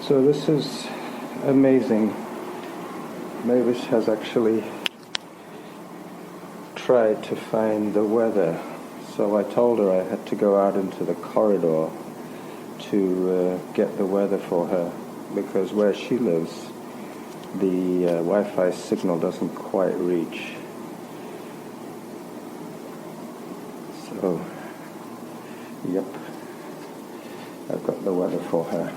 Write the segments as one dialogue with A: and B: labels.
A: So this is amazing. Mavis has actually tried to find the weather. So I told her I had to go out into the corridor to get the weather for her, because where she lives, the Wi-Fi signal doesn't quite reach. So, yep, I've got the weather for her.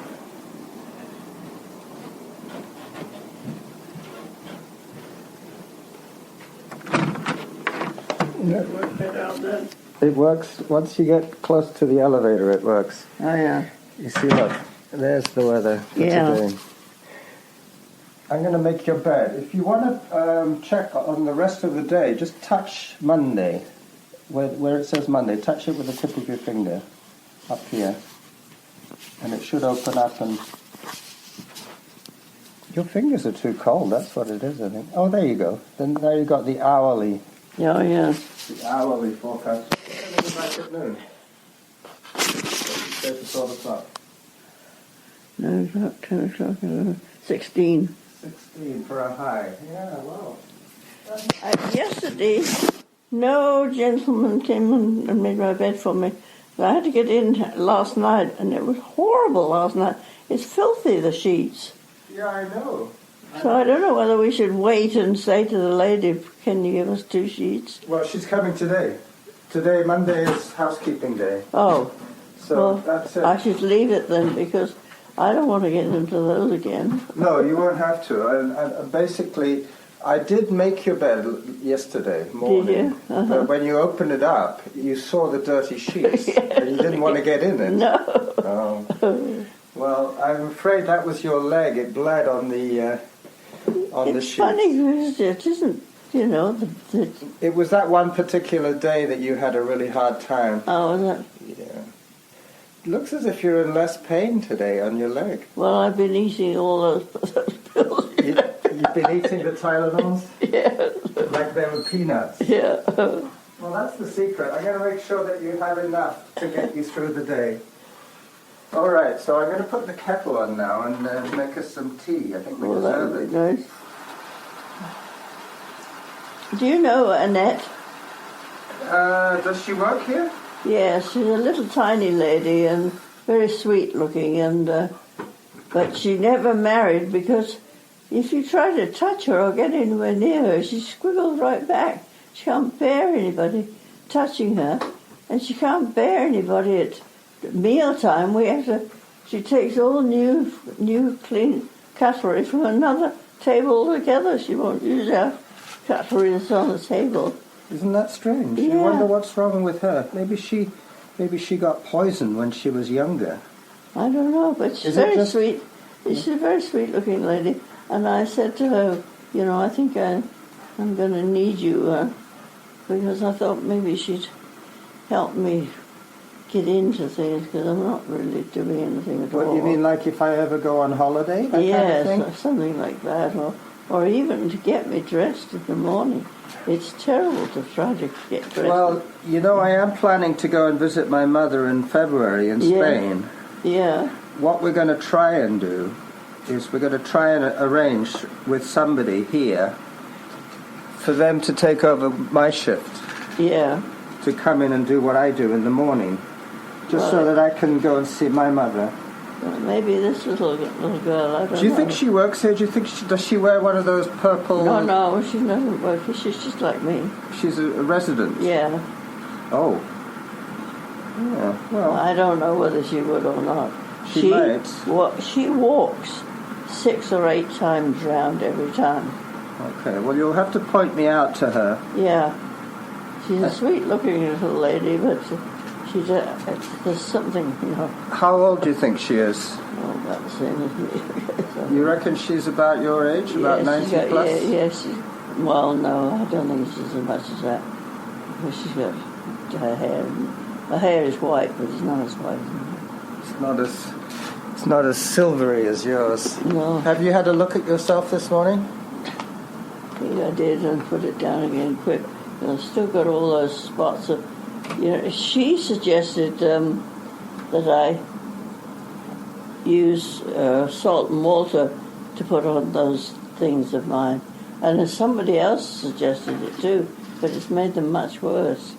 A: It works. Once you get close to the elevator, it works.
B: Oh, yeah.
A: You see, look, there's the weather for today. I'm going to make your bed. If you want to check on the rest of the day, just touch Monday, where it says Monday. Touch it with the tip of your finger up here, and it should open up. And your fingers are too cold. That's what it is, I think. Oh, there you go. Then there you got the hourly.
B: Oh, yeah.
A: The hourly forecast. What is it like at noon? It's 12 o'clock.
B: 9 o'clock, 10 o'clock, 11, 16.
A: 16 for a high. Yeah, wow.
B: Yesterday, no gentleman came and made my bed for me. I had to get in last night, and it was horrible last night. It's filthy, the sheets.
A: Yeah, I know.
B: So I don't know whether we should wait and say to the lady, can you give us 2 sheets?
A: Well, she's coming today. Today, Monday, is housekeeping day.
B: Oh.
A: So
B: well,
A: that's it.
B: I should leave it then, because I don't want to get into those again.
A: No, you won't have to. And basically, I did make your bed yesterday morning.
B: Did you? Uh-huh.
A: But when you opened it up, you saw the dirty sheets. And you didn't want to get in it.
B: No.
A: Oh. Well, I'm afraid that was your leg. It bled on the sheets.
B: It's funny, it isn't, you know.
A: It was that one particular day that you had a really hard time.
B: Oh, is it?
A: Yeah. It looks as if you're in less pain today on your leg.
B: Well, I've been eating all those pills.
A: You've been eating the Tylenols?
B: Yeah.
A: Like they were peanuts?
B: Yeah.
A: Well, that's the secret. I'm going to make sure that you have enough to get you through the day. All right, so I'm going to put the kettle on now and make us some tea. I think we deserve it.
B: Nice. Do you know Annette?
A: Does she work here?
B: Yes, she's a little tiny lady and very sweet looking, and but she never married, because if you try to touch her or get anywhere near her, she squiggles right back. She can't bear anybody touching her, and she can't bear anybody at mealtime. She takes all new clean cutlery from another table altogether. She won't use our cutlery that's on the table.
A: Isn't that strange?
B: Yeah.
A: You wonder what's wrong with her. Maybe she got poisoned when she was younger.
B: I don't know, but she's very sweet. She's a very sweet-looking lady. And I said to her, you know, I think I'm going to need you, because I thought maybe she'd help me get into things, because I'm not really doing anything at all.
A: What, you mean like if I ever go on holiday? That
B: yes,
A: kind of thing?
B: Or something like that, or even to get me dressed in the morning. It's terrible to try to get dressed.
A: Well, you know, I am planning to go and visit my mother in February in Spain.
B: Yeah.
A: What we're going to try and do is we're going to try and arrange with somebody here for them to take over my shift.
B: Yeah.
A: To come in and do what I do in the morning. Just so that I can go and see my mother.
B: Well, maybe this little girl, I don't know.
A: Do you think she works here? Do you think does she wear one of those purple...
B: No, she doesn't work. She's just like me.
A: She's a resident?
B: Yeah.
A: Oh. Yeah, well...
B: I don't know whether she would or not.
A: She might.
B: She walks 6 or 8 times round every time.
A: Okay, well, you'll have to point me out to her.
B: Yeah. She's a sweet-looking little lady, but there's something, you know.
A: How old do you think she is?
B: Oh, about the same as me.
A: You reckon she's about your age, about 90 plus?
B: Yes. Well, no, I don't think she's as much as that. Because she's got her hair. Her hair is white, but it's not as white.
A: It's not as silvery as yours.
B: No.
A: Have you had a look at yourself this morning?
B: Yeah, I did, and put it down again quick. I've still got all those spots of, you know. She suggested that I use salt and water to put on those things of mine. And somebody else suggested it too, but it's made them much worse.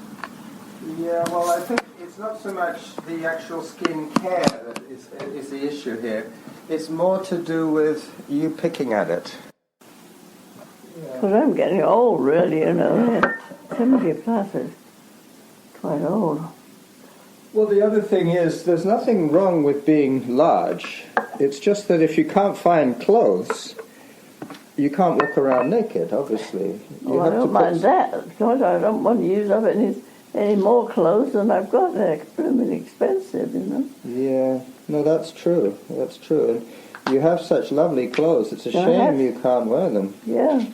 A: Yeah, well, I think it's not so much the actual skin care that is the issue here. It's more to do with you picking at it.
B: Because I'm getting old, really, you know. 70 plus is quite old.
A: Well, the other thing is, there's nothing wrong with being large. It's just that if you can't find clothes, you can't walk around naked, obviously.
B: I don't mind that, because I don't want to use up any more clothes than I've got. They're blooming expensive, you know.
A: Yeah, no, that's true. That's true. And you have such lovely clothes. It's a shame you can't wear them.
B: Yeah.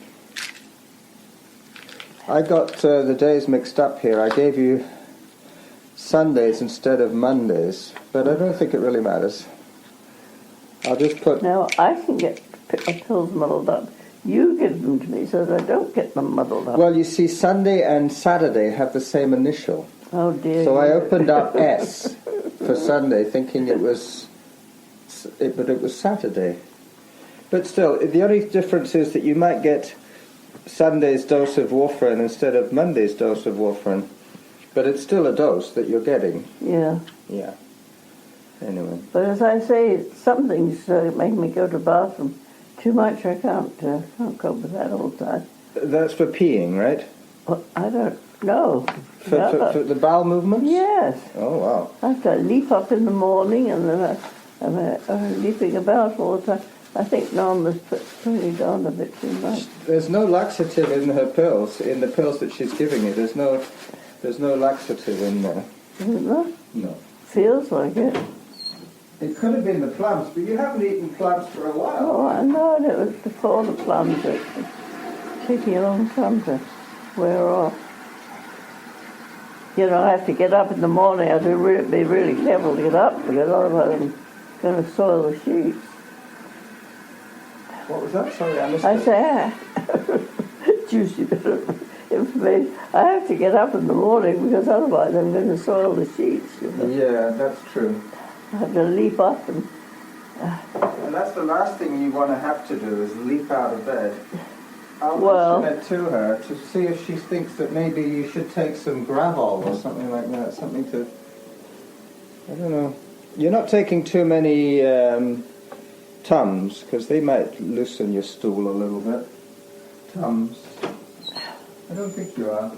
A: I got the days mixed up here. I gave you Sundays instead of Mondays, but I don't think it really matters. I'll just put...
B: Now, I can get pills muddled up. You give them to me so that I don't get them muddled up.
A: Well, you see, Sunday and Saturday have the same initial.
B: Oh, dear.
A: So I opened up S for Sunday, thinking it was Saturday. But still, the only difference is that you might get Sunday's dose of warfarin instead of Monday's dose of warfarin. But it's still a dose that you're getting.
B: Yeah.
A: Yeah. Anyway.
B: But as I say, some things make me go to the bathroom too much. I can't cope with that all the time.
A: That's for peeing, right?
B: Well, I don't know.
A: For the bowel movements?
B: Yes.
A: Oh, wow.
B: I have to leap up in the morning and then I'm leaping about all the time. I think Norma's putting it on a bit too much.
A: There's no laxative in her pills, in the pills that she's giving you. There's no laxative in there.
B: Isn't there?
A: No.
B: Feels like it.
A: It could have been the plums, but you haven't eaten plums for a while.
B: Oh, I know, and it was before the plums. It was taking a long time to wear off. You know, I have to get up in the morning. I have to be really careful to get up because otherwise I'm going to soil the sheets.
A: What was that? Sorry, I missed
B: I
A: it.
B: say, juicy bit of information. I have to get up in the morning because otherwise I'm going to soil the sheets. You know?
A: Yeah, that's true.
B: I have to leap up and...
A: And that's the last thing you want to have to do is leap out of bed. I'll mention it to her to see if she thinks that maybe you should take some Gravol or something like that. Something to... I don't know. You're not taking too many Tums, because they might loosen your stool a little bit. Tums. I don't think you are.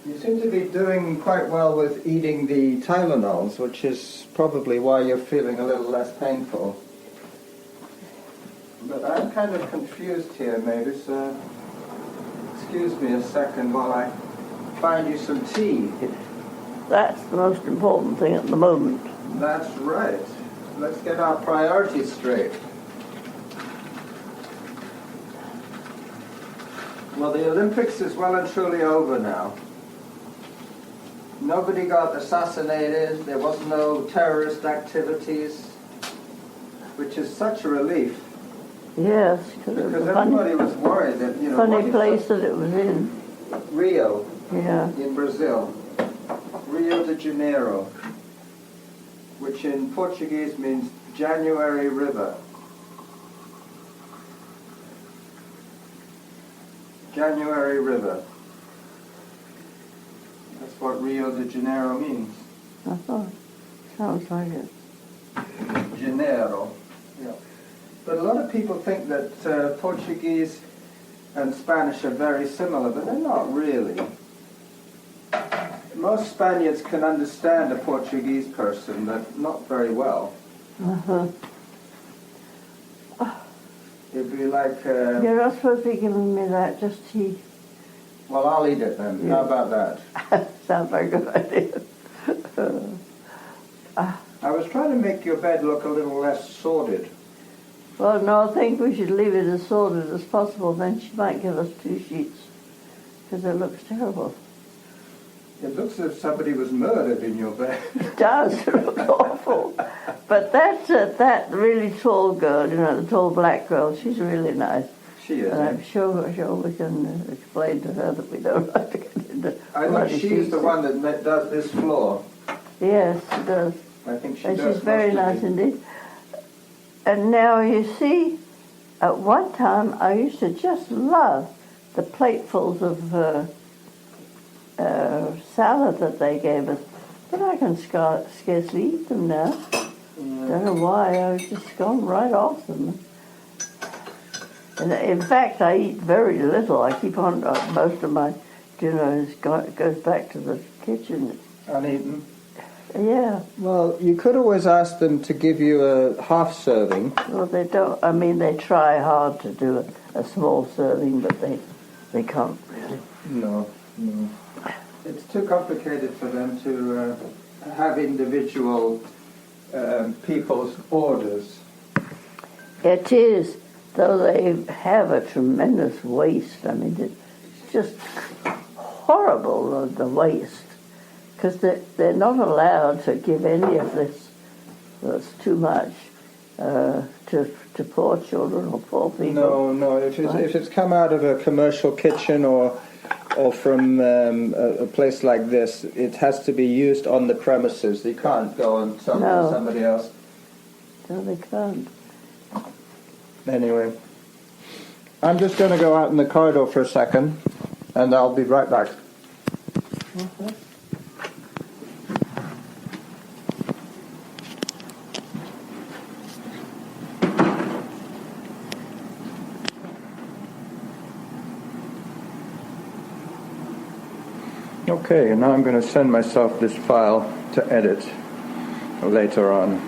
A: You seem to be doing quite well with eating the Tylenols, which is probably why you're feeling a little less painful. But I'm kind of confused here, Mavis. Excuse me a second while I find you some tea.
B: That's the most important thing at the moment.
A: That's right. Let's get our priorities straight. Well, the Olympics is well and truly over now. Nobody got assassinated. There was no terrorist activities, which is such a relief.
B: Yes,
A: because everybody was worried that, you know...
B: Funny place that it was in.
A: Rio,
B: yeah,
A: in Brazil. Rio de Janeiro, which in Portuguese means January River. January River. That's what Rio de Janeiro means.
B: I thought. Sounds like it.
A: Janeiro. Yeah. But a lot of people think that Portuguese and Spanish are very similar, but they're not really. Most Spaniards can understand a Portuguese person, but not very well.
B: Uh-huh.
A: It'd be like...
B: You're not supposed to be giving me that, just tea.
A: Well, I'll eat it then. Yeah. How about that?
B: Sounds like a good idea.
A: I was trying to make your bed look a little less sordid.
B: Well, no, I think we should leave it as sordid as possible. Then she might give us 2 sheets, because it looks terrible.
A: It looks as if somebody was murdered in your bed.
B: It does. It looks awful. But that really tall girl, you know, the tall black girl, she's really nice.
A: She is.
B: And I'm sure we can explain to her that we don't have to get into...
A: I think she's the one that does this floor.
B: Yes, she does.
A: I think she
B: And
A: does.
B: she's very
A: most of
B: nice
A: it.
B: indeed. And now you see, at one time I used to just love the platefuls of salad that they gave us, but I can scarcely eat them now. Don't know why, I've just gone right off them. And in fact, I eat very little. I keep on, most of my dinner goes back to the kitchen.
A: Uneaten.
B: Yeah.
A: Well, you could always ask them to give you a half serving.
B: Well, they don't. I mean, they try hard to do a small serving, but they can't really.
A: No. It's too complicated for them to have individual people's orders.
B: It is, though they have a tremendous waste. I mean, it's just horrible, the waste, because they're not allowed to give any of this that's too much to poor children or poor people.
A: No. If it's come out of a commercial kitchen or from a place like this, it has to be used on the premises. You can't go and sell it to somebody else.
B: No, they can't.
A: Anyway, I'm just going to go out in the corridor for a second, and I'll be right back.
B: Okay.
A: Okay, and now I'm going to send myself this file to edit later on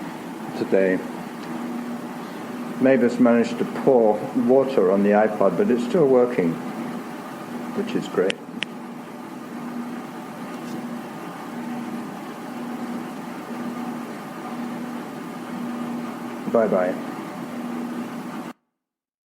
A: today. Mavis managed to pour water on the iPod, but it's still working, which is great. Bye-bye.